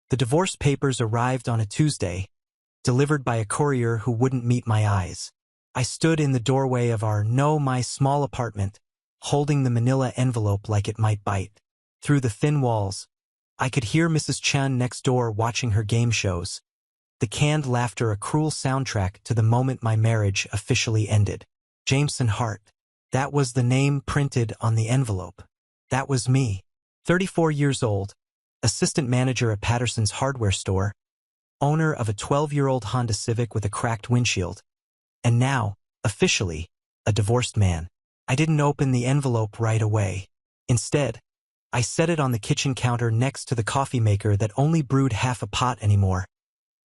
The divorce papers arrived on a Tuesday, delivered by a courier who wouldn't meet my eyes. I stood in the doorway of my small apartment, holding the manila envelope like it might bite. Through the thin walls, I could hear Mrs. Chen next door watching her game shows, the canned laughter a cruel soundtrack to the moment my marriage officially ended. Jameson Hart. That was the name printed on the envelope. That was me. 34 years old, assistant manager at Patterson's hardware store, owner of a 12-year-old Honda Civic with a cracked windshield, and now, officially, a divorced man. I didn't open the envelope right away. Instead, I set it on the kitchen counter next to the coffee maker that only brewed half a pot anymore,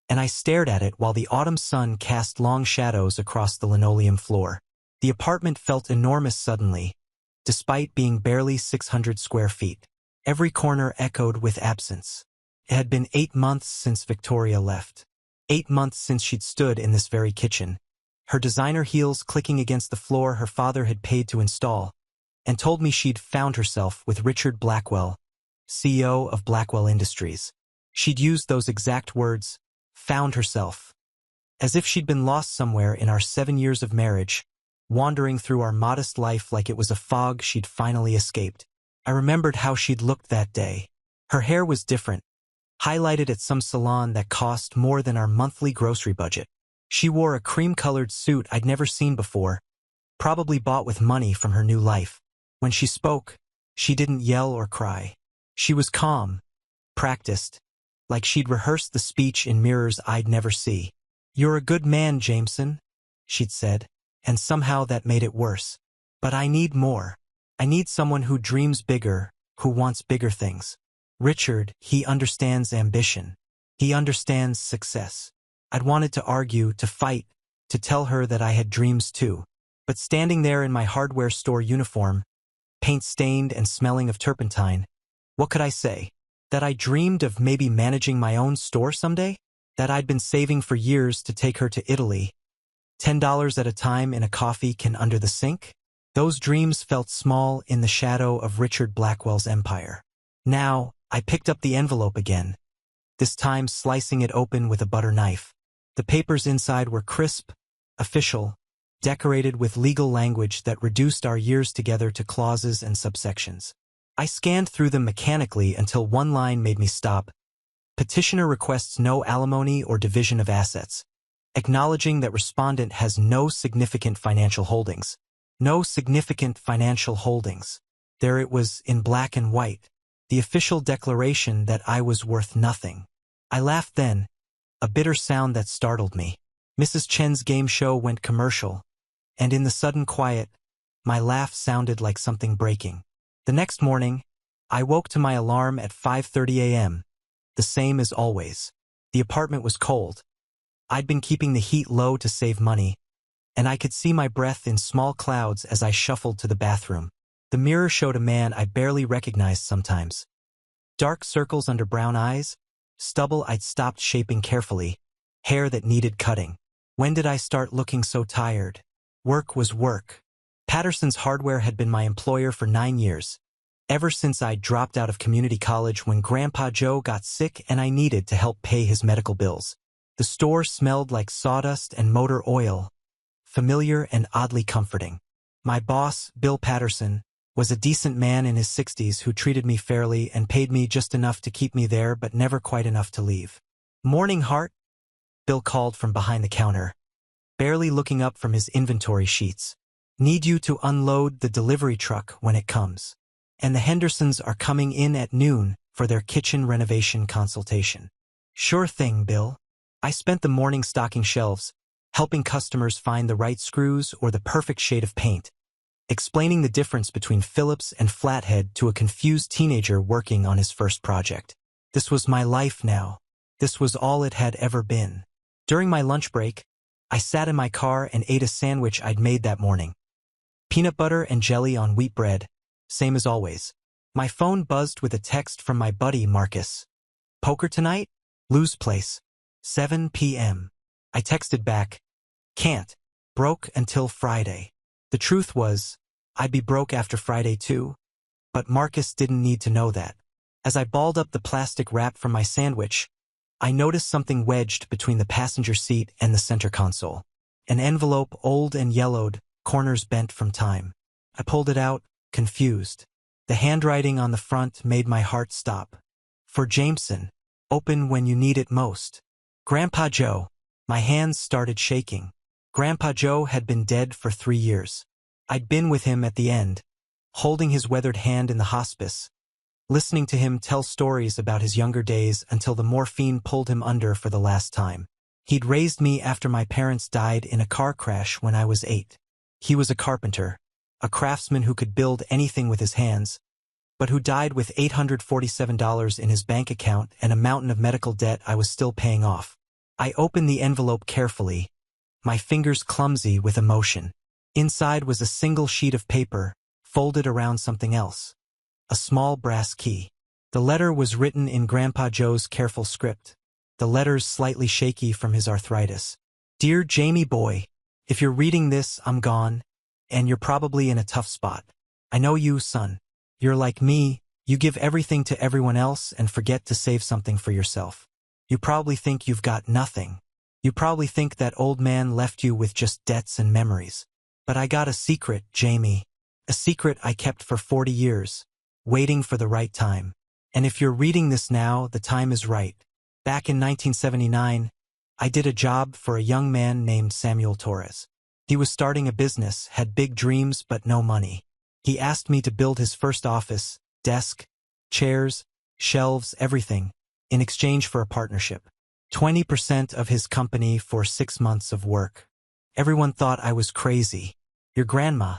and I stared at it while the autumn sun cast long shadows across the linoleum floor. The apartment felt enormous suddenly, despite being barely 600 square feet. Every corner echoed with absence. It had been 8 months since Victoria left. 8 months since she'd stood in this very kitchen, her designer heels clicking against the floor her father had paid to install, and told me she'd found herself with Richard Blackwell, CEO of Blackwell Industries. She'd used those exact words, found herself, as if she'd been lost somewhere in our 7 years of marriage, wandering through our modest life like it was a fog she'd finally escaped. I remembered how she'd looked that day. Her hair was different, highlighted at some salon that cost more than our monthly grocery budget. She wore a cream-colored suit I'd never seen before, probably bought with money from her new life. When she spoke, she didn't yell or cry. She was calm, practiced, like she'd rehearsed the speech in mirrors I'd never see. "You're a good man, Jameson," she'd said, and somehow that made it worse. "But I need more. I need someone who dreams bigger, who wants bigger things. Richard, he understands ambition. He understands success." I'd wanted to argue, to fight, to tell her that I had dreams too. But standing there in my hardware store uniform, paint-stained and smelling of turpentine, what could I say? That I dreamed of maybe managing my own store someday? That I'd been saving for years to take her to Italy? $10 at a time in a coffee can under the sink? Those dreams felt small in the shadow of Richard Blackwell's empire. Now, I picked up the envelope again, this time slicing it open with a butter knife. The papers inside were crisp, official, decorated with legal language that reduced our years together to clauses and subsections. I scanned through them mechanically until one line made me stop. Petitioner requests no alimony or division of assets, acknowledging that respondent has no significant financial holdings. No significant financial holdings. There it was in black and white, the official declaration that I was worth nothing. I laughed then, a bitter sound that startled me. Mrs. Chen's game show went commercial, and in the sudden quiet, my laugh sounded like something breaking. The next morning, I woke to my alarm at 5:30 a.m., the same as always. The apartment was cold. I'd been keeping the heat low to save money, and I could see my breath in small clouds as I shuffled to the bathroom. The mirror showed a man I barely recognized sometimes. Dark circles under brown eyes, stubble I'd stopped shaping carefully, hair that needed cutting. When did I start looking so tired? Work was work. Patterson's Hardware had been my employer for 9 years, ever since I dropped out of community college when Grandpa Joe got sick and I needed to help pay his medical bills. The store smelled like sawdust and motor oil, familiar and oddly comforting. My boss, Bill Patterson, was a decent man in his 60s who treated me fairly and paid me just enough to keep me there but never quite enough to leave. "Morning, Hart," Bill called from behind the counter, barely looking up from his inventory sheets. "Need you to unload the delivery truck when it comes. And the Hendersons are coming in at noon for their kitchen renovation consultation." "Sure thing, Bill." I spent the morning stocking shelves, helping customers find the right screws or the perfect shade of paint, explaining the difference between Phillips and flathead to a confused teenager working on his first project. This was my life now. This was all it had ever been. During my lunch break, I sat in my car and ate a sandwich I'd made that morning. Peanut butter and jelly on wheat bread, same as always. My phone buzzed with a text from my buddy Marcus. "Poker tonight? Lou's place. 7 p.m. I texted back, "Can't. Broke until Friday." The truth was, I'd be broke after Friday too, but Marcus didn't need to know that. As I balled up the plastic wrap from my sandwich, I noticed something wedged between the passenger seat and the center console. An envelope, old and yellowed, corners bent from time. I pulled it out, confused. The handwriting on the front made my heart stop. For Jameson, open when you need it most. Grandpa Joe. My hands started shaking. Grandpa Joe had been dead for 3 years. I'd been with him at the end, holding his weathered hand in the hospice, listening to him tell stories about his younger days until the morphine pulled him under for the last time. He'd raised me after my parents died in a car crash when I was 8. He was a carpenter, a craftsman who could build anything with his hands, but who died with $847 in his bank account and a mountain of medical debt I was still paying off. I opened the envelope carefully, my fingers clumsy with emotion. Inside was a single sheet of paper, folded around something else. A small brass key. The letter was written in Grandpa Joe's careful script, the letters slightly shaky from his arthritis. Dear Jamie boy, if you're reading this, I'm gone, and you're probably in a tough spot. I know you, son. You're like me, you give everything to everyone else and forget to save something for yourself. You probably think you've got nothing. You probably think that old man left you with just debts and memories. But I got a secret, Jamie. A secret I kept for 40 years, waiting for the right time. And if you're reading this now, the time is right. Back in 1979, I did a job for a young man named Samuel Torres. He was starting a business, had big dreams but no money. He asked me to build his first office, desk, chairs, shelves, everything, in exchange for a partnership. 20% of his company for 6 months of work. Everyone thought I was crazy. Your grandma,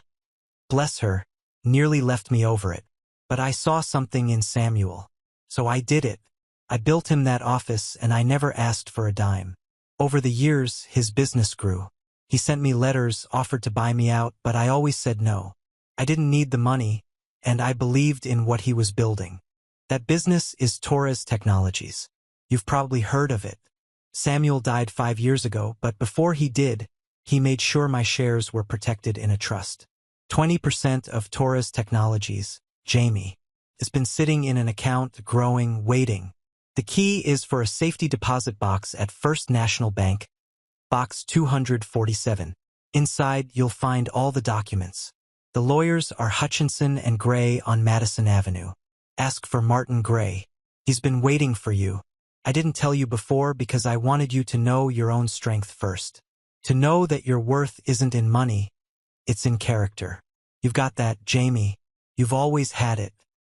bless her, nearly left me over it. But I saw something in Samuel. So I did it. I built him that office and I never asked for a dime. Over the years, his business grew. He sent me letters, offered to buy me out, but I always said no. I didn't need the money, and I believed in what he was building. That business is Torres Technologies. You've probably heard of it. Samuel died 5 years ago, but before he did, he made sure my shares were protected in a trust. 20% of Torres Technologies, Jamie, has been sitting in an account, growing, waiting. The key is for a safety deposit box at First National Bank, Box 247. Inside, you'll find all the documents. The lawyers are Hutchinson and Gray on Madison Avenue. Ask for Martin Gray. He's been waiting for you. I didn't tell you before because I wanted you to know your own strength first. To know that your worth isn't in money, it's in character. You've got that, Jamie. You've always had it.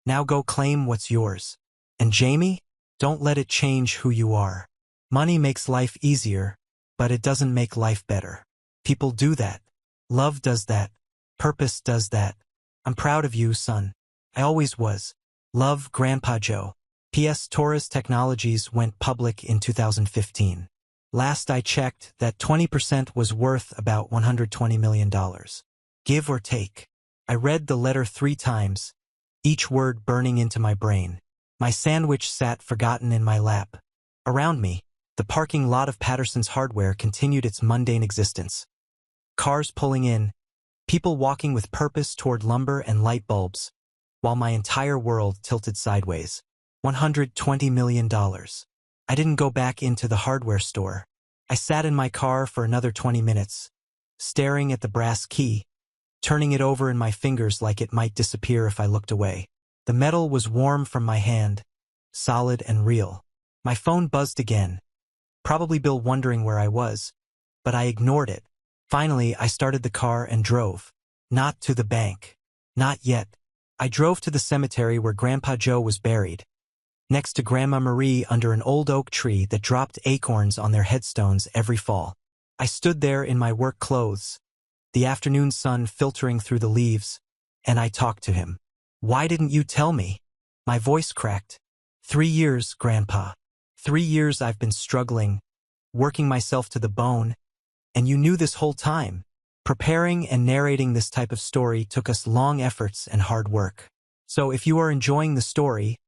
Now go claim what's yours. And Jamie, don't let it change who you are. Money makes life easier, but it doesn't make life better. People do that. Love does that. Purpose does that. I'm proud of you, son. I always was. Love, Grandpa Joe. P.S. Torres Technologies went public in 2015. Last I checked, that 20% was worth about $120 million. Give or take. I read the letter 3 times, each word burning into my brain. My sandwich sat forgotten in my lap. Around me, the parking lot of Patterson's Hardware continued its mundane existence. Cars pulling in, people walking with purpose toward lumber and light bulbs, while my entire world tilted sideways. $120 million. I didn't go back into the hardware store. I sat in my car for another 20 minutes, staring at the brass key, turning it over in my fingers like it might disappear if I looked away. The metal was warm from my hand, solid and real. My phone buzzed again, probably Bill wondering where I was, but I ignored it. Finally, I started the car and drove. Not to the bank. Not yet. I drove to the cemetery where Grandpa Joe was buried, next to Grandma Marie under an old oak tree that dropped acorns on their headstones every fall. I stood there in my work clothes, the afternoon sun filtering through the leaves, and I talked to him. Why didn't you tell me? My voice cracked. 3 years, Grandpa. 3 years I've been struggling, working myself to the bone, and you knew this whole time. Preparing and narrating this type of story took us long efforts and hard work. So if you are enjoying the story,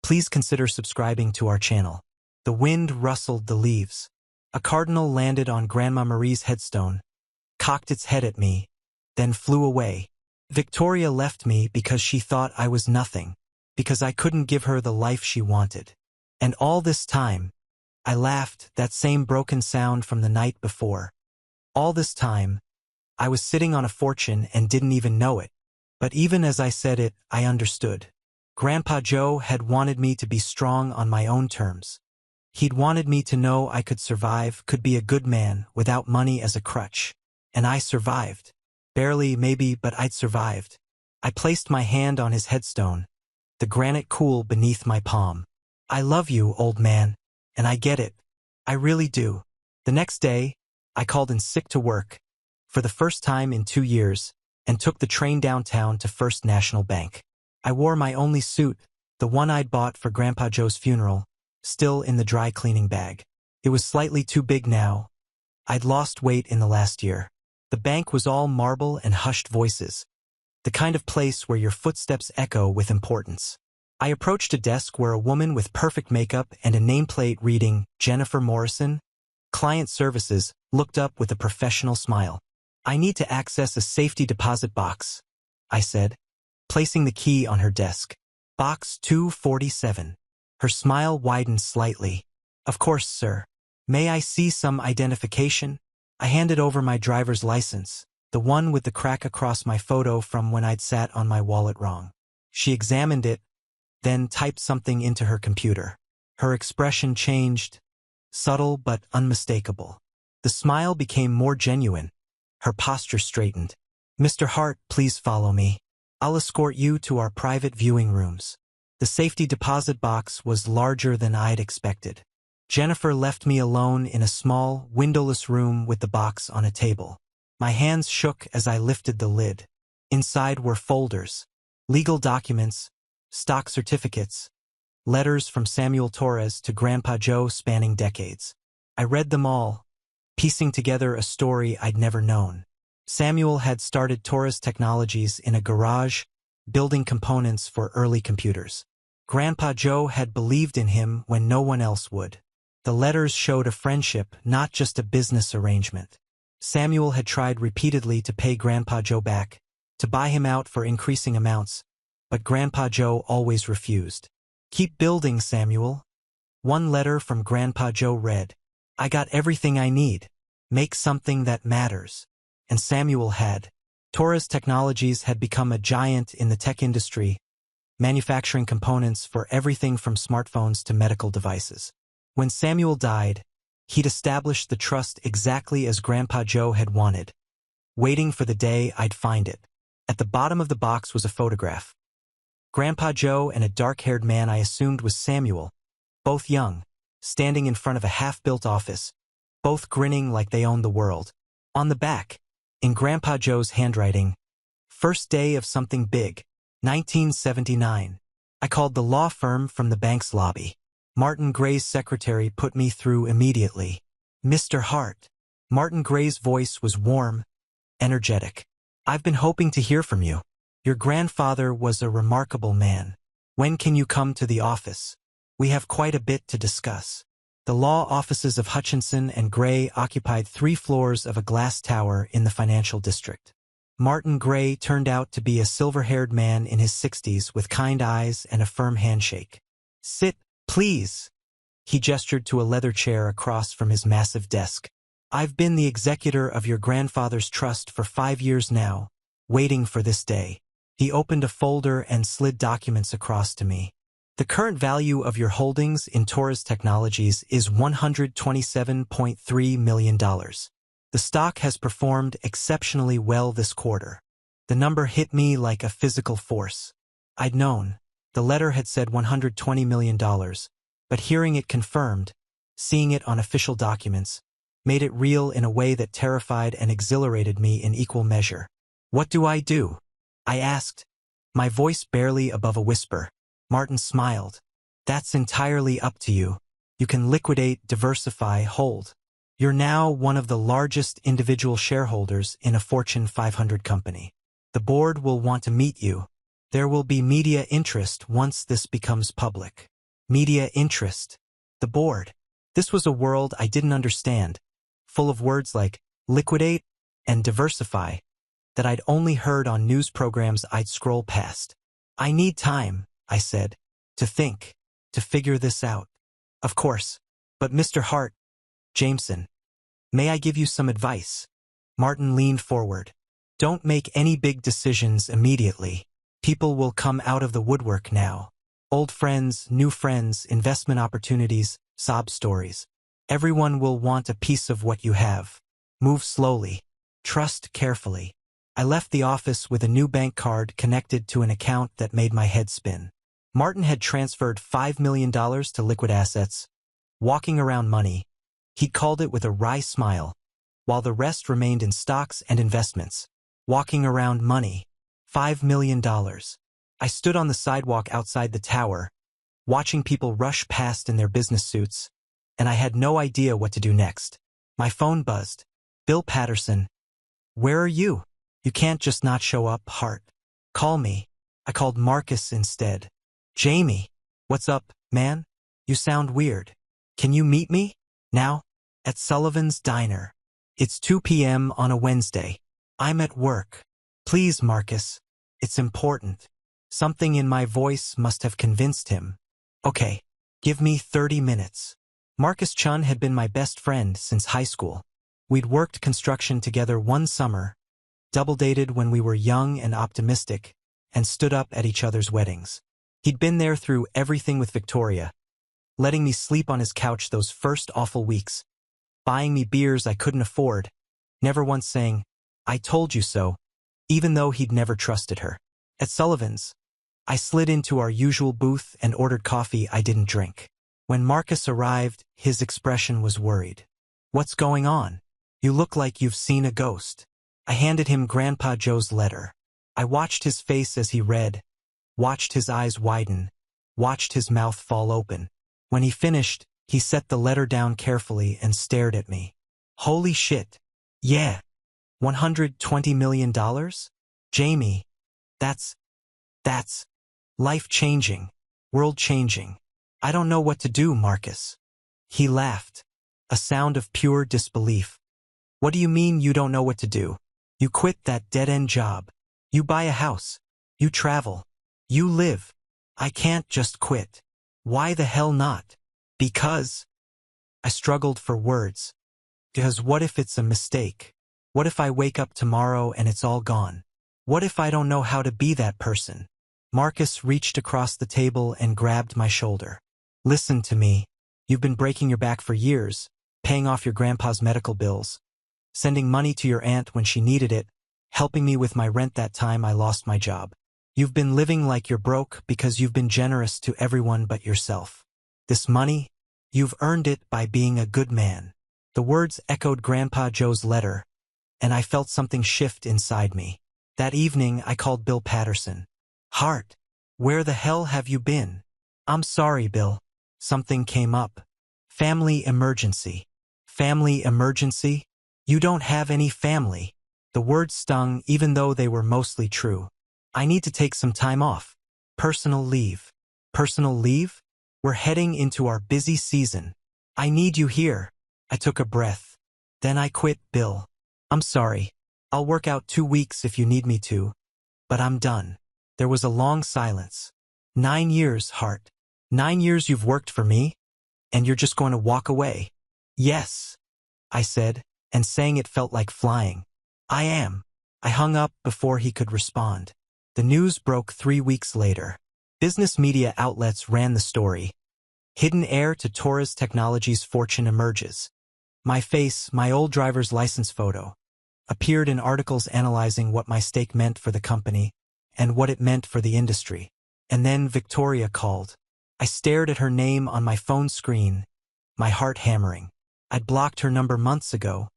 please consider subscribing to our channel. The wind rustled the leaves. A cardinal landed on Grandma Marie's headstone, cocked its head at me, then flew away. Victoria left me because she thought I was nothing, because I couldn't give her the life she wanted. And all this time, I laughed, that same broken sound from the night before. All this time, I was sitting on a fortune and didn't even know it. But even as I said it, I understood. Grandpa Joe had wanted me to be strong on my own terms. He'd wanted me to know I could survive, could be a good man, without money as a crutch. And I survived. Barely, maybe, but I'd survived. I placed my hand on his headstone, the granite cool beneath my palm. I love you, old man, and I get it. I really do. The next day, I called in sick to work, for the first time in 2 years, and took the train downtown to First National Bank. I wore my only suit, the one I'd bought for Grandpa Joe's funeral, still in the dry cleaning bag. It was slightly too big now. I'd lost weight in the last year. The bank was all marble and hushed voices, the kind of place where your footsteps echo with importance. I approached a desk where a woman with perfect makeup and a nameplate reading Jennifer Morrison, Client Services, looked up with a professional smile. I need to access a safety deposit box, I said, placing the key on her desk. Box 247. Her smile widened slightly. Of course, sir. May I see some identification? I handed over my driver's license, the one with the crack across my photo from when I'd sat on my wallet wrong. She examined it, then typed something into her computer. Her expression changed, subtle but unmistakable. The smile became more genuine. Her posture straightened. Mr. Hart, please follow me. I'll escort you to our private viewing rooms. The safety deposit box was larger than I'd expected. Jennifer left me alone in a small, windowless room with the box on a table. My hands shook as I lifted the lid. Inside were folders, legal documents, stock certificates, letters from Samuel Torres to Grandpa Joe spanning decades. I read them all, piecing together a story I'd never known. Samuel had started Torres Technologies in a garage, building components for early computers. Grandpa Joe had believed in him when no one else would. The letters showed a friendship, not just a business arrangement. Samuel had tried repeatedly to pay Grandpa Joe back, to buy him out for increasing amounts, but Grandpa Joe always refused. Keep building, Samuel. One letter from Grandpa Joe read, I got everything I need. Make something that matters. And Samuel had. Torres Technologies had become a giant in the tech industry, manufacturing components for everything from smartphones to medical devices. When Samuel died, he'd established the trust exactly as Grandpa Joe had wanted, waiting for the day I'd find it. At the bottom of the box was a photograph. Grandpa Joe and a dark-haired man I assumed was Samuel, both young, standing in front of a half-built office, both grinning like they owned the world. On the back, in Grandpa Joe's handwriting, first day of something big, 1979. I called the law firm from the bank's lobby. Martin Gray's secretary put me through immediately. Mr. Hart. Martin Gray's voice was warm, energetic. I've been hoping to hear from you. Your grandfather was a remarkable man. When can you come to the office? We have quite a bit to discuss. The law offices of Hutchinson and Gray occupied 3 floors of a glass tower in the financial district. Martin Gray turned out to be a silver-haired man in his 60s with kind eyes and a firm handshake. Sit, please. He gestured to a leather chair across from his massive desk. I've been the executor of your grandfather's trust for 5 years now, waiting for this day. He opened a folder and slid documents across to me. The current value of your holdings in Torres Technologies is $127.3 million. The stock has performed exceptionally well this quarter. The number hit me like a physical force. I'd known. The letter had said $120 million, but hearing it confirmed, seeing it on official documents, made it real in a way that terrified and exhilarated me in equal measure. What do? I asked, my voice barely above a whisper. Martin smiled. That's entirely up to you. You can liquidate, diversify, hold. You're now one of the largest individual shareholders in a Fortune 500 company. The board will want to meet you. There will be media interest once this becomes public. Media interest. The board. This was a world I didn't understand, full of words like liquidate and diversify that I'd only heard on news programs I'd scroll past. I need time, I said. To think. To figure this out. Of course. But Mr. Hart, Jameson, may I give you some advice? Martin leaned forward. Don't make any big decisions immediately. People will come out of the woodwork now. Old friends, new friends, investment opportunities, sob stories. Everyone will want a piece of what you have. Move slowly. Trust carefully. I left the office with a new bank card connected to an account that made my head spin. Martin had transferred $5 million to liquid assets, walking around money. He called it with a wry smile, while the rest remained in stocks and investments. Walking around money. $5 million. I stood on the sidewalk outside the tower, watching people rush past in their business suits, and I had no idea what to do next. My phone buzzed. Bill Patterson. Where are you? You can't just not show up, Hart. Call me. I called Marcus instead. Jamie. What's up, man? You sound weird. Can you meet me? Now? At Sullivan's Diner. It's 2 p.m. on a Wednesday. I'm at work. Please, Marcus. It's important. Something in my voice must have convinced him. Okay. Give me 30 minutes. Marcus Chun had been my best friend since high school. We'd worked construction together one summer, double-dated when we were young and optimistic, and stood up at each other's weddings. He'd been there through everything with Victoria, letting me sleep on his couch those first awful weeks, buying me beers I couldn't afford, never once saying, I told you so, even though he'd never trusted her. At Sullivan's, I slid into our usual booth and ordered coffee I didn't drink. When Marcus arrived, his expression was worried. What's going on? You look like you've seen a ghost. I handed him Grandpa Joe's letter. I watched his face as he read, watched his eyes widen, watched his mouth fall open. When he finished, he set the letter down carefully and stared at me. Holy shit. Yeah. $120 million? Jamie. That's life-changing, world-changing. I don't know what to do, Marcus. He laughed, a sound of pure disbelief. What do you mean you don't know what to do? You quit that dead-end job. You buy a house. You travel. You live. I can't just quit. Why the hell not? Because... I struggled for words. Because what if it's a mistake? What if I wake up tomorrow and it's all gone? What if I don't know how to be that person? Marcus reached across the table and grabbed my shoulder. Listen to me. You've been breaking your back for years, paying off your grandpa's medical bills, sending money to your aunt when she needed it, helping me with my rent that time I lost my job. You've been living like you're broke because you've been generous to everyone but yourself. This money, you've earned it by being a good man. The words echoed Grandpa Joe's letter, and I felt something shift inside me. That evening, I called Bill Patterson. Hart, where the hell have you been? I'm sorry, Bill. Something came up. Family emergency. Family emergency? You don't have any family. The words stung even though they were mostly true. I need to take some time off. Personal leave. Personal leave? We're heading into our busy season. I need you here. I took a breath. Then I quit, Bill. I'm sorry. I'll work out 2 weeks if you need me to. But I'm done. There was a long silence. 9 years, Hart. 9 years you've worked for me? And you're just going to walk away? Yes, I said, and saying it felt like flying. I am. I hung up before he could respond. The news broke 3 weeks later. Business media outlets ran the story. Hidden heir to Torres Technologies' fortune emerges. My face, my old driver's license photo, appeared in articles analyzing what my stake meant for the company and what it meant for the industry. And then Victoria called. I stared at her name on my phone screen, my heart hammering. I'd blocked her number months ago,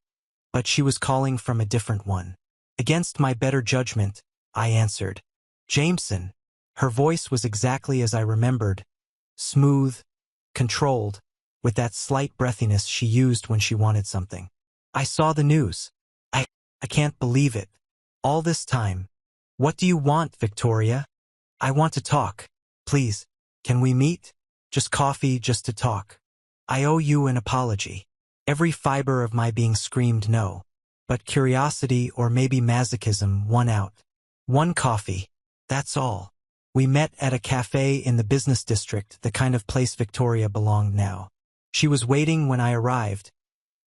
but she was calling from a different one. Against my better judgment, I answered. Jameson. Her voice was exactly as I remembered, smooth, controlled, with that slight breathiness she used when she wanted something. I saw the news. I can't believe it. All this time. What do you want, Victoria? I want to talk. Please, can we meet? Just coffee, just to talk. I owe you an apology. Every fiber of my being screamed no. But curiosity or maybe masochism won out. One coffee. That's all. We met at a cafe in the business district, the kind of place Victoria belonged now. She was waiting when I arrived,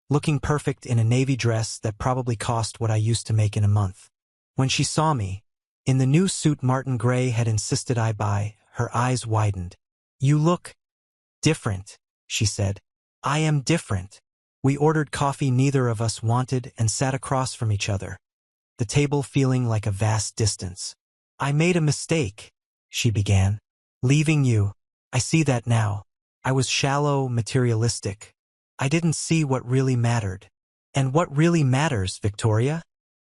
looking perfect in a navy dress that probably cost what I used to make in a month. When she saw me, in the new suit Martin Gray had insisted I buy, her eyes widened. "You look different," she said. "I am different." We ordered coffee neither of us wanted and sat across from each other, the table feeling like a vast distance. "I made a mistake," she began. "Leaving you. I see that now. I was shallow, materialistic. I didn't see what really mattered." "And what really matters, Victoria?"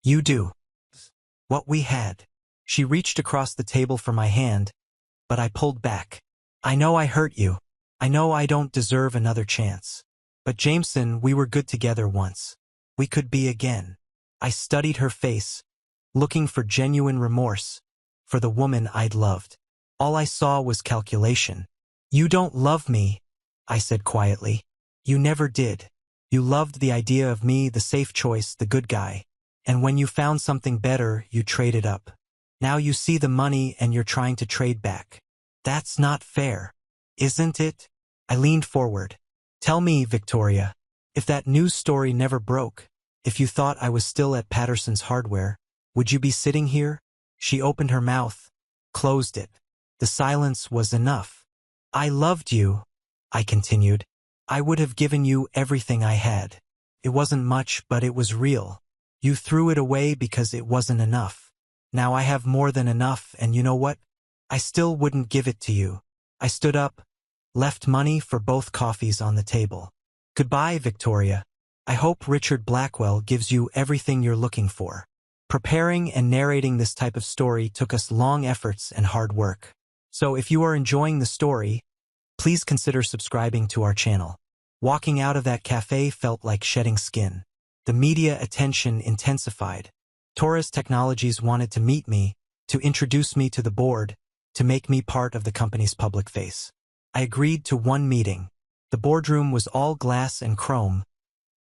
"You do. What we had." She reached across the table for my hand, but I pulled back. "I know I hurt you. I know I don't deserve another chance. But Jameson, we were good together once. We could be again." I studied her face, looking for genuine remorse, for the woman I'd loved. All I saw was calculation. "You don't love me," I said quietly. "You never did. You loved the idea of me, the safe choice, the good guy. And when you found something better, you traded up. Now you see the money and you're trying to trade back. That's not fair, isn't it?" I leaned forward. "Tell me, Victoria, if that news story never broke, if you thought I was still at Patterson's Hardware, would you be sitting here?" She opened her mouth, closed it. The silence was enough. "I loved you," I continued. "I would have given you everything I had. It wasn't much, but it was real. You threw it away because it wasn't enough. Now I have more than enough, and you know what? I still wouldn't give it to you." I stood up, left money for both coffees on the table. "Goodbye, Victoria. I hope Richard Blackwell gives you everything you're looking for." Preparing and narrating this type of story took us long efforts and hard work. So if you are enjoying the story, please consider subscribing to our channel. Walking out of that cafe felt like shedding skin. The media attention intensified. Torres Technologies wanted to meet me, to introduce me to the board, to make me part of the company's public face. I agreed to one meeting. The boardroom was all glass and chrome,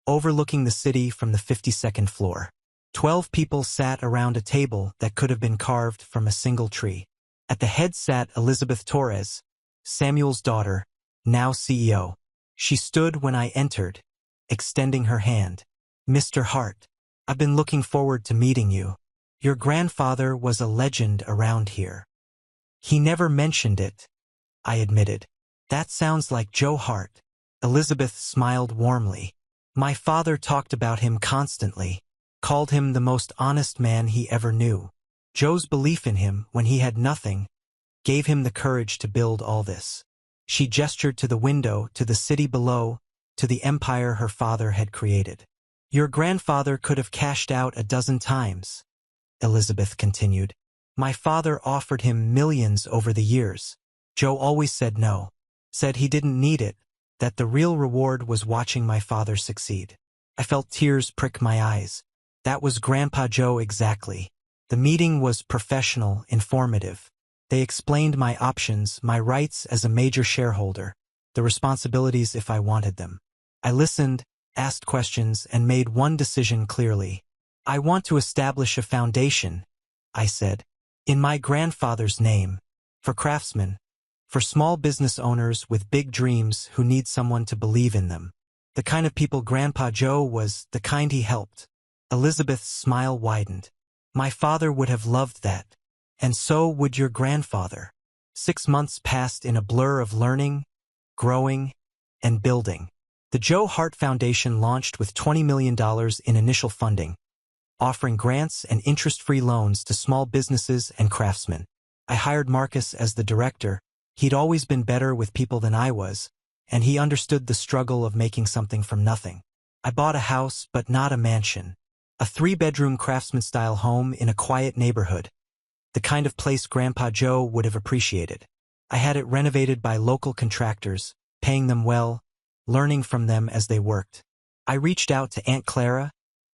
overlooking the city from the 52nd floor. 12 people sat around a table that could have been carved from a single tree. At the head sat Elizabeth Torres, Samuel's daughter, now CEO. She stood when I entered, extending her hand. "Mr. Hart, I've been looking forward to meeting you. Your grandfather was a legend around here." "He never mentioned it," I admitted. "That sounds like Joe Hart." Elizabeth smiled warmly. "My father talked about him constantly, called him the most honest man he ever knew. Joe's belief in him, when he had nothing, gave him the courage to build all this." She gestured to the window, to the city below, to the empire her father had created. "Your grandfather could have cashed out a dozen times," Elizabeth continued. "My father offered him millions over the years. Joe always said no, said he didn't need it, that the real reward was watching my father succeed." I felt tears prick my eyes. That was Grandpa Joe exactly. The meeting was professional, informative. They explained my options, my rights as a major shareholder, the responsibilities if I wanted them. I listened, asked questions, and made one decision clearly. "I want to establish a foundation," I said, "in my grandfather's name, for craftsmen, for small business owners with big dreams who need someone to believe in them. The kind of people Grandpa Joe was, the kind he helped." Elizabeth's smile widened. "My father would have loved that. And so would your grandfather." 6 months passed in a blur of learning, growing, and building. The Joe Hart Foundation launched with $20 million in initial funding, offering grants and interest-free loans to small businesses and craftsmen. I hired Marcus as the director. He'd always been better with people than I was, and he understood the struggle of making something from nothing. I bought a house, but not a mansion. A 3-bedroom craftsman-style home in a quiet neighborhood, the kind of place Grandpa Joe would have appreciated. I had it renovated by local contractors, paying them well, learning from them as they worked. I reached out to Aunt Clara,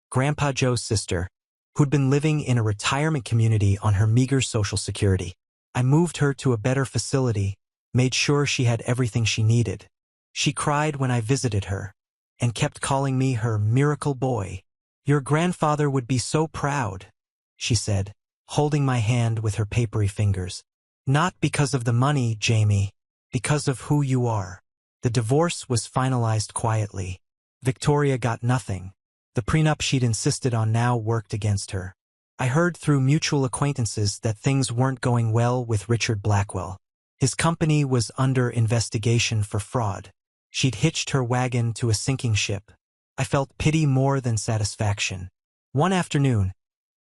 Grandpa Joe's sister, who'd been living in a retirement community on her meager Social Security. I moved her to a better facility, made sure she had everything she needed. She cried when I visited her, and kept calling me her miracle boy. "Your grandfather would be so proud," she said, holding my hand with her papery fingers. Not because of the money, Jamie. Because of who you are. The divorce was finalized quietly. Victoria got nothing. The prenup she'd insisted on now worked against her. I heard through mutual acquaintances that things weren't going well with Richard Blackwell. His company was under investigation for fraud. She'd hitched her wagon to a sinking ship. I felt pity more than satisfaction. One afternoon,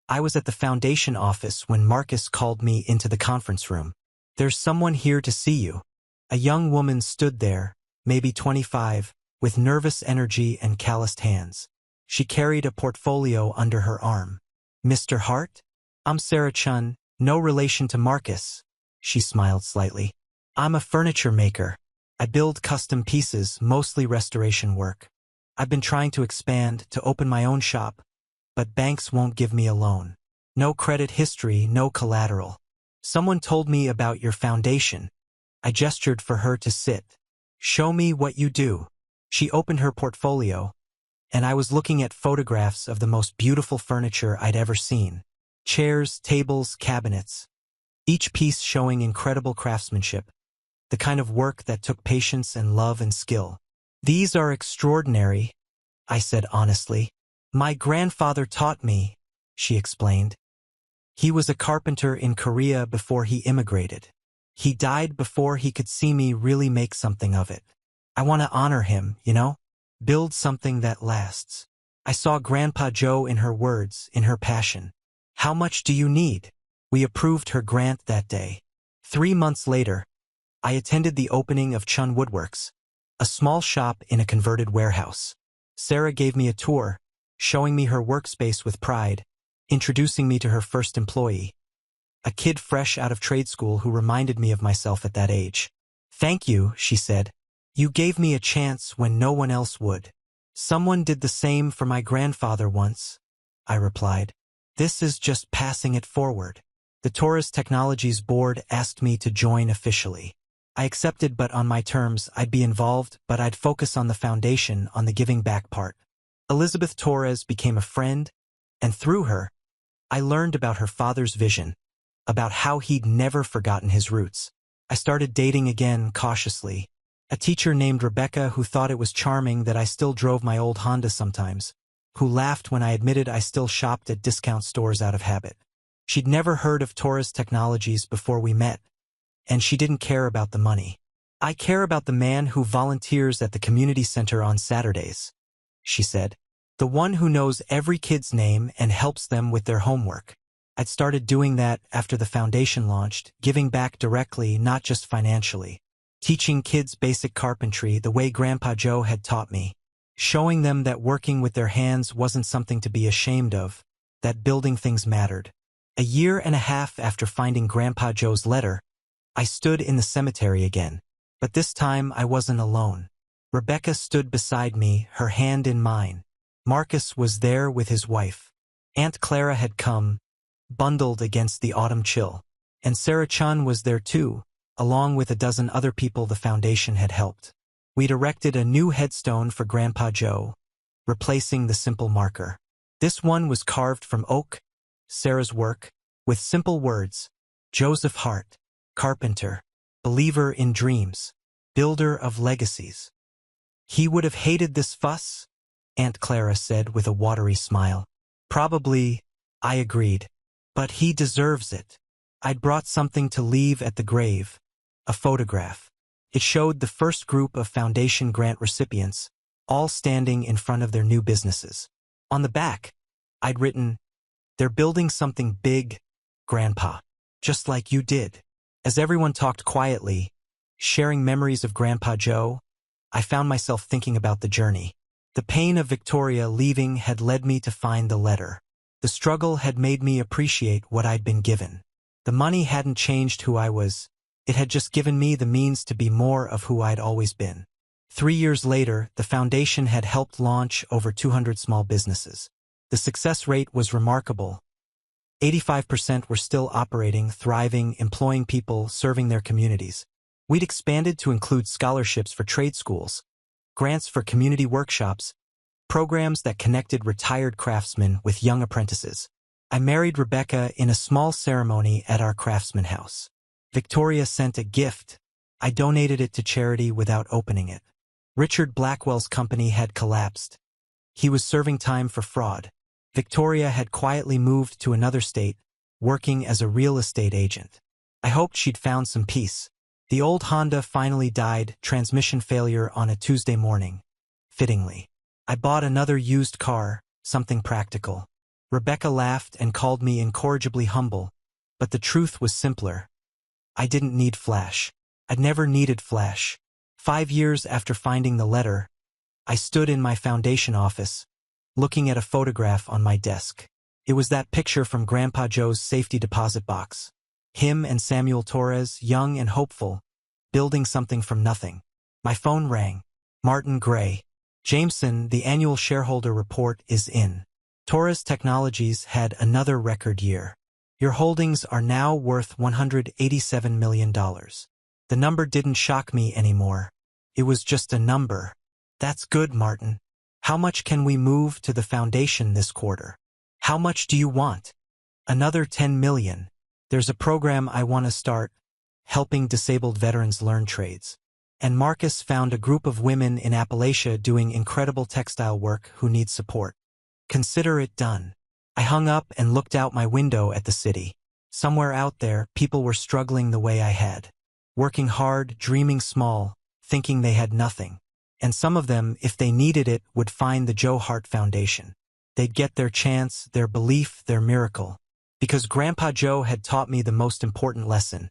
I was at the foundation office when Marcus called me into the conference room. "There's someone here to see you." A young woman stood there, maybe 25, with nervous energy and calloused hands. She carried a portfolio under her arm. "Mr. Hart? I'm Sarah Chun, no relation to Marcus." She smiled slightly. "I'm a furniture maker. I build custom pieces, mostly restoration work. I've been trying to expand, to open my own shop, but banks won't give me a loan. No credit history, no collateral. Someone told me about your foundation." I gestured for her to sit. "Show me what you do." She opened her portfolio, and I was looking at photographs of the most beautiful furniture I'd ever seen. Chairs, tables, cabinets. Each piece showing incredible craftsmanship, the kind of work that took patience and love and skill. "These are extraordinary," I said honestly. "My grandfather taught me," she explained. "He was a carpenter in Korea before he immigrated. He died before he could see me really make something of it. I want to honor him, you know? Build something that lasts." I saw Grandpa Joe in her words, in her passion. "How much do you need?" We approved her grant that day. 3 months later, I attended the opening of Chun Woodworks, a small shop in a converted warehouse. Sarah gave me a tour, showing me her workspace with pride, introducing me to her first employee, a kid fresh out of trade school who reminded me of myself at that age. "Thank you," she said. "You gave me a chance when no one else would." "Someone did the same for my grandfather once," I replied. "This is just passing it forward." The Torres Technologies board asked me to join officially. I accepted, but on my terms. I'd be involved, but I'd focus on the foundation, on the giving back part. Elizabeth Torres became a friend, and through her, I learned about her father's vision, about how he'd never forgotten his roots. I started dating again, cautiously. A teacher named Rebecca who thought it was charming that I still drove my old Honda sometimes, who laughed when I admitted I still shopped at discount stores out of habit. She'd never heard of Torres Technologies before we met, and she didn't care about the money. "I care about the man who volunteers at the community center on Saturdays," she said. "The one who knows every kid's name and helps them with their homework." I'd started doing that after the foundation launched, giving back directly, not just financially. Teaching kids basic carpentry the way Grandpa Joe had taught me. Showing them that working with their hands wasn't something to be ashamed of, that building things mattered. A year and a half after finding Grandpa Joe's letter, I stood in the cemetery again. But this time I wasn't alone. Rebecca stood beside me, her hand in mine. Marcus was there with his wife. Aunt Clara had come, bundled against the autumn chill. And Sarah Chun was there too, along with a dozen other people the foundation had helped. We'd erected a new headstone for Grandpa Joe, replacing the simple marker. This one was carved from oak, Sarah's work, with simple words: Joseph Hart, carpenter, believer in dreams, builder of legacies. "He would have hated this fuss," Aunt Clara said with a watery smile. "Probably," I agreed. "But he deserves it." I'd brought something to leave at the grave, a photograph. It showed the first group of foundation grant recipients, all standing in front of their new businesses. On the back, I'd written, "They're building something big, Grandpa, just like you did." As everyone talked quietly, sharing memories of Grandpa Joe, I found myself thinking about the journey. The pain of Victoria leaving had led me to find the letter. The struggle had made me appreciate what I'd been given. The money hadn't changed who I was. It had just given me the means to be more of who I'd always been. 3 years later, the foundation had helped launch over 200 small businesses. The success rate was remarkable. 85% were still operating, thriving, employing people, serving their communities. We'd expanded to include scholarships for trade schools, grants for community workshops, programs that connected retired craftsmen with young apprentices. I married Rebecca in a small ceremony at our craftsman house. Victoria sent a gift. I donated it to charity without opening it. Richard Blackwell's company had collapsed. He was serving time for fraud. Victoria had quietly moved to another state, working as a real estate agent. I hoped she'd found some peace. The old Honda finally died, transmission failure on a Tuesday morning. Fittingly, I bought another used car, something practical. Rebecca laughed and called me incorrigibly humble, but the truth was simpler. I didn't need flash. I'd never needed flash. 5 years after finding the letter, I stood in my foundation office, looking at a photograph on my desk. It was that picture from Grandpa Joe's safety deposit box. Him and Samuel Torres, young and hopeful, building something from nothing. My phone rang. Martin Gray. Jameson, the annual shareholder report is in. Torres Technologies had another record year. Your holdings are now worth $187 million. The number didn't shock me anymore. It was just a number. That's good, Martin. How much can we move to the foundation this quarter? How much do you want? Another 10 million. There's a program I want to start, helping disabled veterans learn trades. And Marcus found a group of women in Appalachia doing incredible textile work who need support. Consider it done. I hung up and looked out my window at the city. Somewhere out there, people were struggling the way I had. Working hard, dreaming small, thinking they had nothing. And some of them, if they needed it, would find the Joe Hart Foundation. They'd get their chance, their belief, their miracle. Because Grandpa Joe had taught me the most important lesson.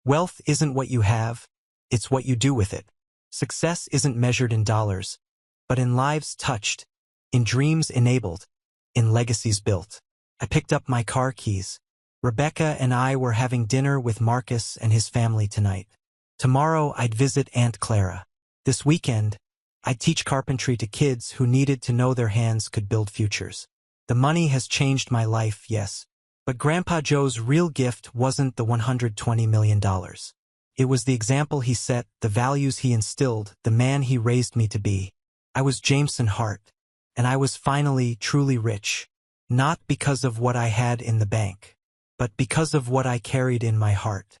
Wealth isn't what you have, it's what you do with it. Success isn't measured in dollars, but in lives touched, in dreams enabled, in legacies built. I picked up my car keys. Rebecca and I were having dinner with Marcus and his family tonight. Tomorrow I'd visit Aunt Clara. This weekend, I'd teach carpentry to kids who needed to know their hands could build futures. The money has changed my life, yes. But Grandpa Joe's real gift wasn't the $120 million. It was the example he set, the values he instilled, the man he raised me to be. I was Jameson Hart, and I was finally truly rich. Not because of what I had in the bank, but because of what I carried in my heart.